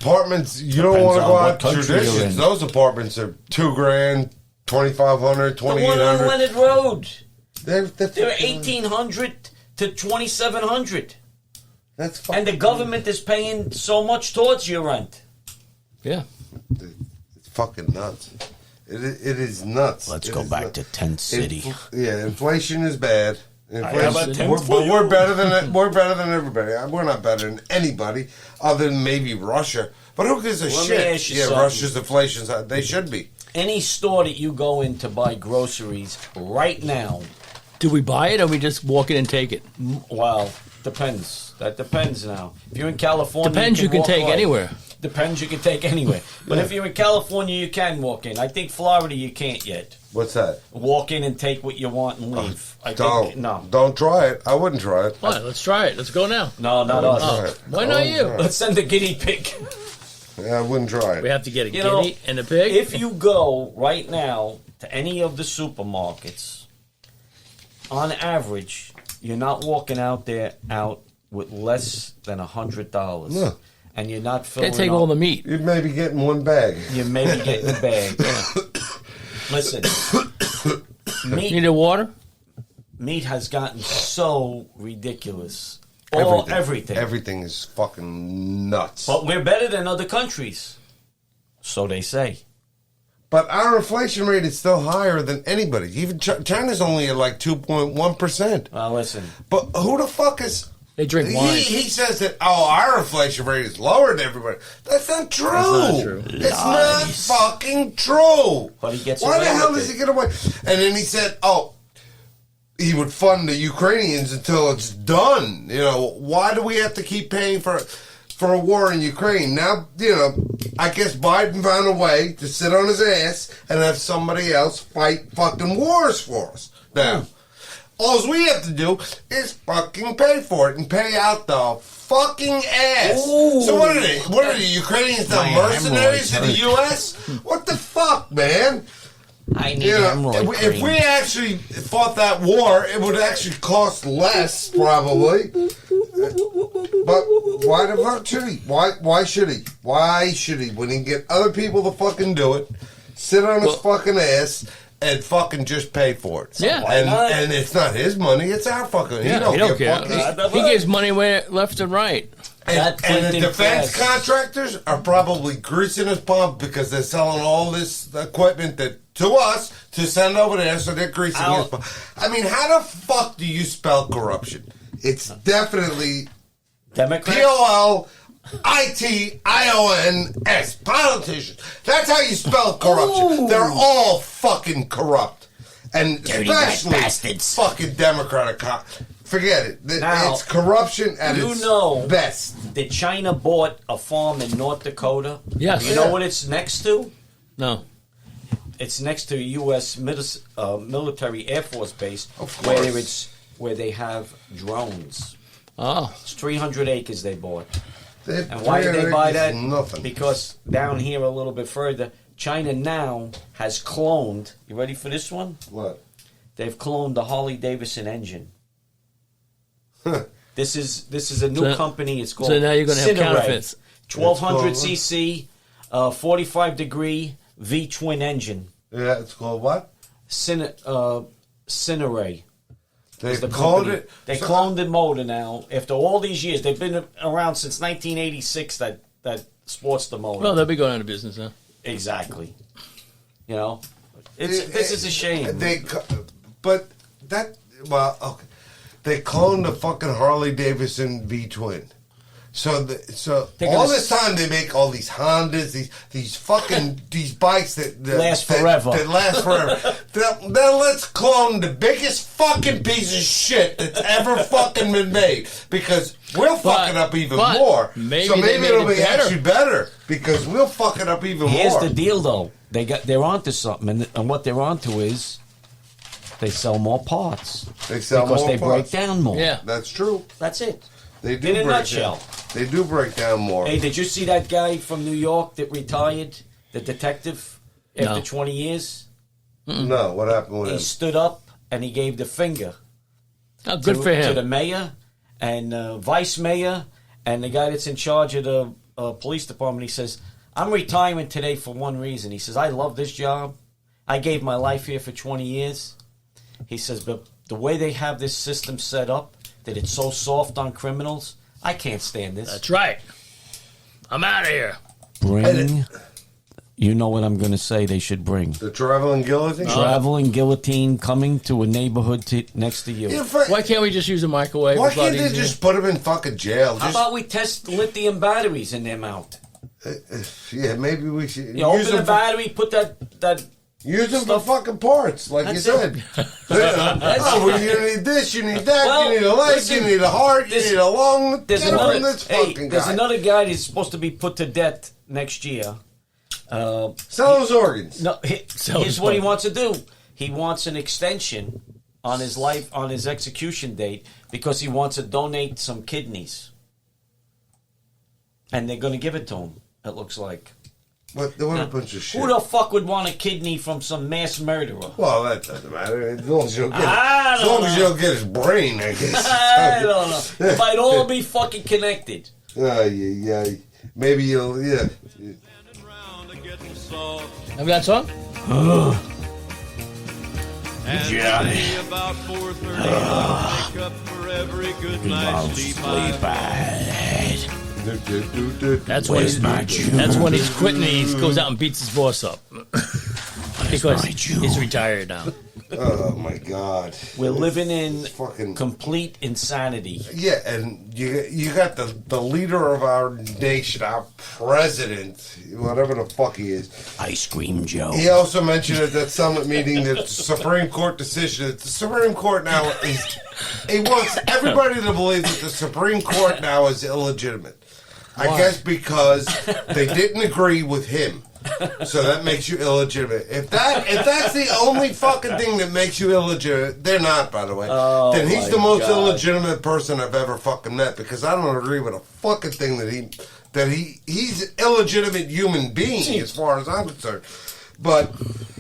apartments, you don't want to go out to traditions. Those apartments are $2,000, $2,500, $2,800. The one on Leonard Road. They're $1,800 to $2,700. That's fucking. And the government is paying so much towards your rent. Yeah. It's fucking nuts. It is nuts. Let's go back to Tent City. Inflation is bad. Inflation, we're better than everybody. We're not better than anybody other than maybe Russia. But who gives a shit? Yeah, something. Russia's inflation's they should be. Any store that you go in to buy groceries right now. Do we buy it or we just walk in and take it? Well, depends. That depends now. If you're in California, depends you can take away. anywhere. Depends you can take anywhere. But if you're in California, you can walk in. I think Florida, you can't yet. What's that? Walk in and take what you want and leave. Don't try it. I wouldn't try it. What? Let's try it. Let's go now. No, not us. Why not you? Let's send the guinea pig. Yeah, I wouldn't try it. We have to get a guinea and a pig? If you go right now to any of the supermarkets, on average, you're not walking out with less than $100. No. And you're not filling They take all the meat. You may be getting one bag. You may be getting a bag. Listen, Need a water? meat has gotten so ridiculous. Everything. Everything is fucking nuts. But we're better than other countries. So they say. But our inflation rate is still higher than anybody. Even China's only at like 2.1%. Well, listen. But who the fuck is... They drink wine. He says that, our inflation rate is lower than everybody. That's not true. That's not true. It's not fucking true. But he gets Why away the hell with does it. he get away? And then he said, he would fund the Ukrainians until it's done. You know, why do we have to keep paying for a war in Ukraine? Now, I guess Biden found a way to sit on his ass and have somebody else fight fucking wars for us. Now, all we have to do is fucking pay for it and pay out the fucking ass. Ooh. So what are they? What are the Ukrainians, the mercenaries to the U.S.? What the fuck, man? I need hemorrhoid cream. If we actually fought that war, it would actually cost less, probably. But why the fuck should he? Why should he? Why should he? When he can get other people to fucking do it, sit on his fucking ass, and fucking just pay for it. Yeah. And it's not his money, it's our fucking... Yeah, he don't care. He gives money left and right. And the defense contractors are probably greasing his pump because they're selling all this equipment to us to send over there, so they're greasing his pump. I mean, how the fuck do you spell corruption? It's definitely Democrats? POLITIONS. Politicians. That's how you spell corruption. Ooh. They're all fucking corrupt. And Dirty especially bastards. fucking Democratic forget it. Now, it's corruption at its best. That China bought a farm in North Dakota? Yes. You know what it's next to? No. It's next to a U.S. military Air Force base Of course. where they have drones. Oh. It's 300 acres they bought. And why did they buy that? Nothing. Because down here a little bit further, China now has cloned. You ready for this one? What? They've cloned the Harley Davidson engine. This is a new company. It's called. So now you're going to have counterfeits. 1200 cc, 45 degree V twin engine. Yeah, it's called what? Cineray. They the called company. it. They cloned the motor now. After all these years, they've been around since 1986. That sports the motor. Well, they'll be going out of business now. Exactly. This is a shame. They cloned the fucking Harley Davidson V twin. So all this time they make all these Hondas, these fucking these bikes that last forever. That last forever. Then let's clone the biggest fucking piece of shit that's ever fucking been made because we'll fuck it up even more. Maybe it'll be actually better because we'll fuck it up even more. Here's the deal, though. They're onto something, and what they're onto is they sell more parts. They sell because more they parts. break down more. Yeah, that's true. That's it. They do in a break nutshell. Down. They do break down more. Hey, did you see that guy from New York that retired, the detective, after 20 years? No, what happened with him? He stood up and he gave the finger. Oh, good for him. To the mayor and vice mayor and the guy that's in charge of police department. He says, I'm retiring today for one reason. He says, I love this job. I gave my life here for 20 years. He says, but the way they have this system set up, that it's so soft on criminals, I can't stand this. That's right. I'm out of here. Bring, you know what I'm going to say they should bring. The traveling guillotine? Traveling guillotine coming to a neighborhood next to you. Yeah, Why can't we just use a microwave? why It's a lot can't they easier. just put them in fucking jail? How about we test lithium batteries in their mouth? Yeah, maybe we should You open the battery, put that use them for fucking parts, like you That's said. Oh, well, you need this, you need that, Well, you need a leg, listen, you need a heart, you there's- need a lung. There's Get on another, this fucking there's guy. another guy that's supposed to be put to death next year. Sell those organs. No, So here's it's what he fun. wants to do. He wants an extension on his life, on his execution date, because he wants to donate some kidneys, and they're going to give it to him. It looks like. What a bunch of shit. Who the fuck would want a kidney from some mass murderer? Well, that doesn't matter. As long as you don't get, I as don't long as you know. don't get his brain, I guess. I don't know. It might all be fucking connected. Yeah. Maybe you'll, yeah. Have that song? Johnny. About 4:30, make up for every good night's sleep That's when he's quitting. He goes out and beats his boss up because he's retired now. Oh my God. We're living in Fucking- complete insanity. Yeah, and you got the leader of our nation, our president, whatever the fuck he is. Ice Cream Joe. He also mentioned at that summit meeting that the Supreme Court decision, that the Supreme Court now is, he wants everybody to believe that the Supreme Court now is illegitimate. I guess because they didn't agree with him. So that makes you illegitimate. If that's the only fucking thing that makes you illegitimate, they're not, by the way. Then he's the most illegitimate person I've ever fucking met, because I don't agree with a fucking thing that he's an illegitimate human being as far as I'm concerned. But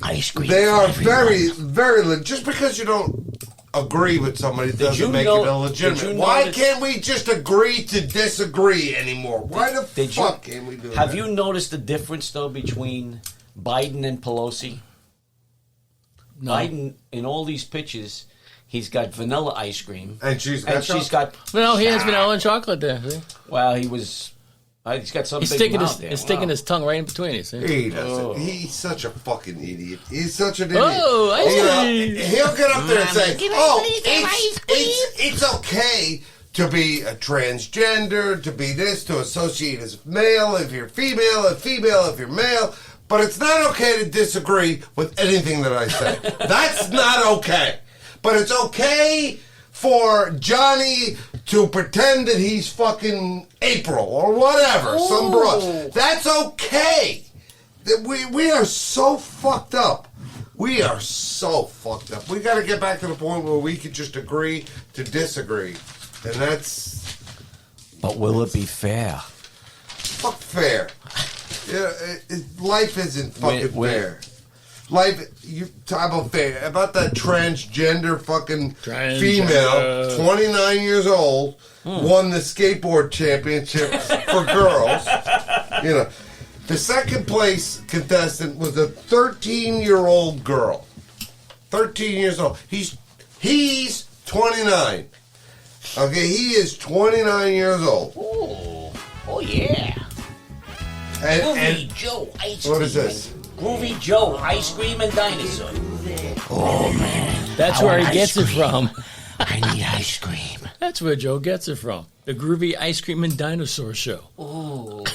Ice cream. they are for everyone. very just because you don't agree with somebody doesn't you make know- it illegitimate. did you Why notice- can't we just agree to disagree anymore? Why the Did you- fuck can't we do that? Have you noticed the difference, though, between Biden and Pelosi? No. Biden, in all these pictures, he's got vanilla ice cream. And she's got No, he has vanilla and chocolate there. See? Well, he's got something He's big sticking mouth there. he's sticking Wow. his tongue right in between it. See? He doesn't. Oh. He's such a fucking idiot. He's such an idiot. Oh, I see. He'll get up there and say, it's okay to be a transgender, to be this, to associate as male if you're female, and female if you're male, but it's not okay to disagree with anything that I say. That's not okay. But it's okay for Johnny to pretend that he's fucking April or whatever, some broad. That's okay. We are so fucked up. We are so fucked up. We got to get back to the point where we can just agree to disagree. And that's But will it be fair? fuck fair. Yeah, life isn't fucking Wait. fair. Life, you talk about fair. About that transgender fucking female, 29 years old, won the skateboard championship for girls. You know, the second place contestant was a 13-year-old girl. 13 years old. He's 29. Okay, he is 29 years old. Oh yeah. And Joe ice cream. what is this? Groovy Joe ice cream and dinosaur. Oh man, That's where he gets it from. I need ice cream. That's where Joe gets it from. The Groovy Ice Cream and Dinosaur Show. Oh,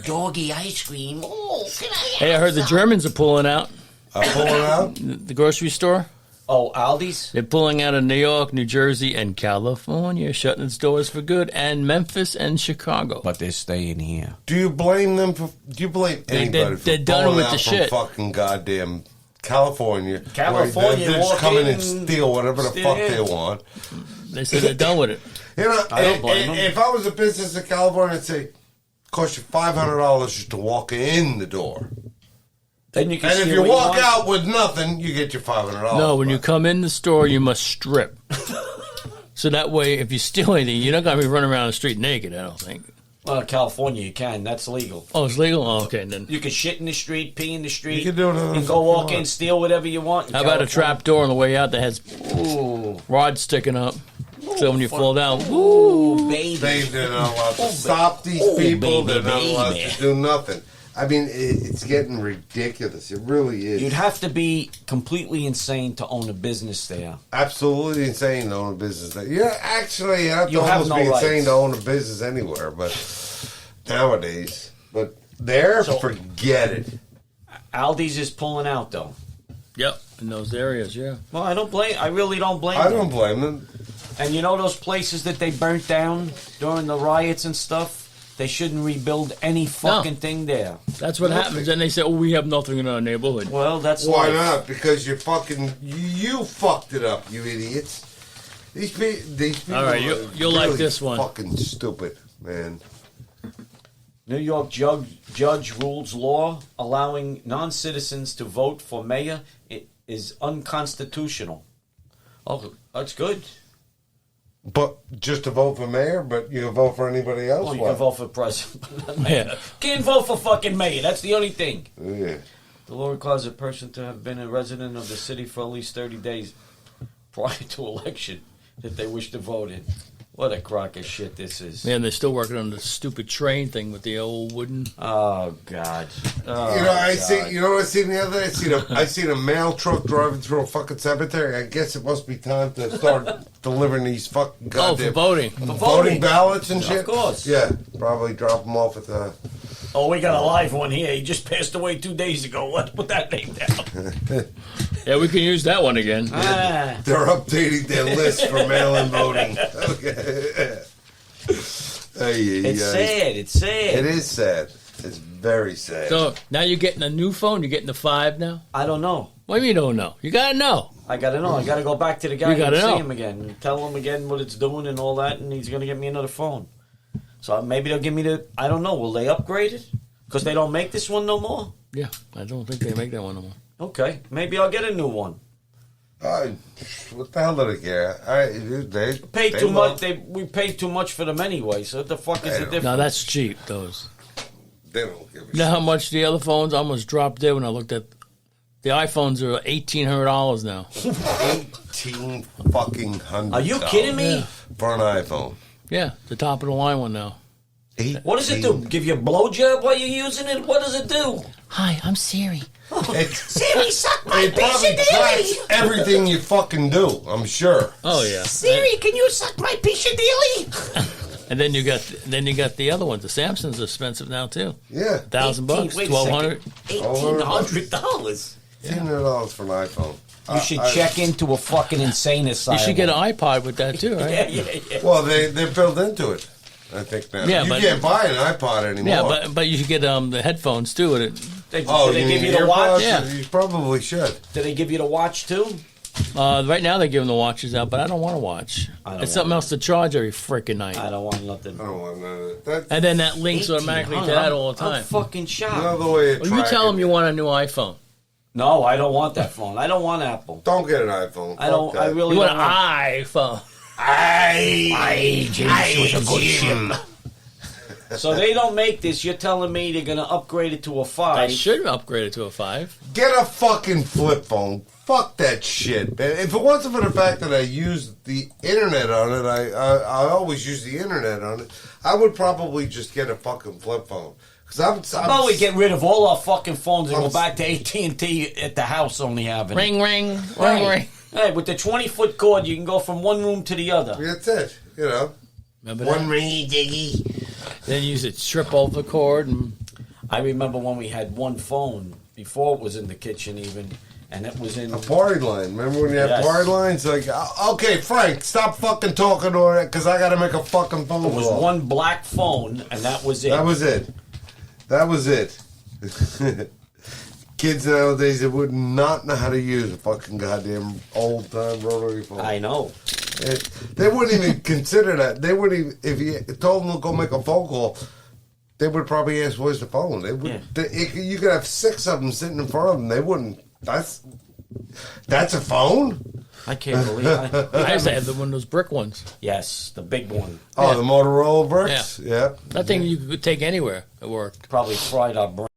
doggy ice cream. Oh, can I have Hey, I heard the Germans are pulling out. Pulling out? The grocery store. Oh, Aldi's. They're pulling out of New York, New Jersey, and California, shutting its doors for good, and Memphis and Chicago. But they're staying here. Do you blame them for? Do you blame anybody for they're done pulling with out the from shit. fucking goddamn California? California, where they just come in and walk in, steal whatever the steal fuck it. they want. They said they're done with it. You know, I don't blame them. if I was a business in California, I'd say, cost you $500 just to walk in the door. Then you can. And if steal you what walk want. out with nothing, you get your $500. No, when you come in the store, you must strip. So that way, if you steal anything, you're not going to be running around the street naked, I don't think. Well, California, you can. That's legal. Oh, it's legal? Oh, okay, then. You can shit in the street, pee in the street. You can do it. You can go walk in, steal whatever you want. How about a trap door on the way out that has rods sticking up? So when you fall down, Ooh, baby. They're not allowed to stop these people. They're not allowed to do nothing. I mean, it's getting ridiculous. It really is. You'd have to be completely insane to own a business there. Absolutely insane to own a business there. Yeah, actually, you have to You have almost no be insane rights. to own a business anywhere. But nowadays, there, forget it. Aldi's is pulling out, though. yep, in those areas, yeah. Well, I really don't blame I them. don't blame them. And you know those places that they burnt down during the riots and stuff? They shouldn't rebuild any fucking thing there. That's what happens. And they say, oh, we have nothing in our neighborhood. Well, that's Why life. not? Because you fucked it up, you idiots. These people. All right, are you'll like this one. Fucking stupid, man. New York judge rules law allowing non-citizens to vote for mayor is unconstitutional. Oh, that's good. But just to vote for mayor, but you can vote for anybody else. Well, you what? can vote for president. Yeah. Can't vote for fucking mayor. That's the only thing. Yeah. The law requires a person to have been a resident of the city for at least 30 days prior to election that they wish to vote in. What a crock of shit this is. Man, they're still working on the stupid train thing with the old wooden. Oh, God. Oh, You know, I God. see. You know what I seen the other day? I seen a mail truck driving through a fucking cemetery. I guess it must be time to start delivering these fucking Oh, for goddamn voting. voting ballots and shit. Of course. Yeah, probably drop them off at the. Oh, we got a live one here. He just passed away 2 days ago. Let's put that name down. Yeah, we can use that one again. Ah. They're updating their list for mail-in voting. Okay. It's sad. It's sad. It is sad. It's very sad. So now you're getting a new phone? You're getting the 5 now? I don't know. What do you mean you don't know? You got to know. I got to know. I got to go back to the guy You and gotta see know. him again. And tell him again what it's doing and all that, and he's going to get me another phone. So maybe they'll give me I don't know. Will they upgrade it? Because they don't make this one no more? Yeah, I don't think they make that one no more. Okay. Maybe I'll get a new one. What the hell do they care? They Pay they too love- much. We paid too much for them anyway. So what the fuck is the difference? No, that's cheap, those. They don't give a You know how much the other phones almost dropped there when I looked at the iPhones are $1,800 now. shit. $1,800. Are you kidding me? Yeah. For an iPhone. Yeah, the top of the line one now. What does it do? Give you a blowjob while you're using it? What does it do? Hi, I'm Siri. Siri, suck my It probably tracks everything you fucking do, I'm sure. Oh yeah. Siri, can you suck my piece of dilly? And then you got the other ones. The Samsung's expensive now too. Yeah. $1,000, Wait a second. $1,200. $1,800. $1,800 for an iPhone. You should check into a fucking insane asylum. You should get an iPod with that too, right? Yeah. Well, they're built into it, I think now. Yeah, you but- can't buy an iPod anymore. Yeah, but you should get the headphones too. With it. Do they you give need you the watch? earpods? Yeah. You probably should. Do they give you the watch too? Right now they're giving the watches out, but I don't want to watch. I don't It's something want else to charge every freaking night. I don't want nothing. I don't want none of that. And then that links automatically to that all the I'm time. fucking shocked. Another way of Well, you tell them tracking you want a new iPhone. No, I don't want that phone. I don't want Apple. Don't get an iPhone. I don't. Fuck I that. really You want don't an want. iPhone. So they don't make this. You're telling me they're gonna upgrade it to a 5? I should upgrade it to a 5. Get a fucking flip phone. Fuck that shit, man. If it wasn't for the fact that I use the internet on it, I always use the internet on it, I would probably just get a fucking flip phone. Because I'm Well, we get rid of all our fucking phones and I'm go back to AT&T at the house only having it. Ring, ring, ring, Right. ring. Hey, with the 20-foot cord, you can go from one room to the other. That's it. You know. Remember One that? ringy diggy. Then use it, strip over the cord, and I remember when we had one phone before it was in the kitchen even, and it was in. A party line. Remember when you had Yes. party lines? Like, okay, Frank, stop fucking talking to her because I got to make a fucking phone It was call. one black phone, and that was it. That was it. That was it. Kids nowadays, they would not know how to use a fucking goddamn old-time rotary phone. I know. They wouldn't even consider that. They wouldn't even, if you told them to go make a phone call, they would probably ask, where's the phone? They would. Yeah. You could have 6 of them sitting in front of them. They wouldn't. That's a phone? I can't believe it. I used to have one of those brick ones. Yes, the big one. Oh, the Motorola bricks? Yeah. That thing you could take anywhere. It worked. Probably fried our brain.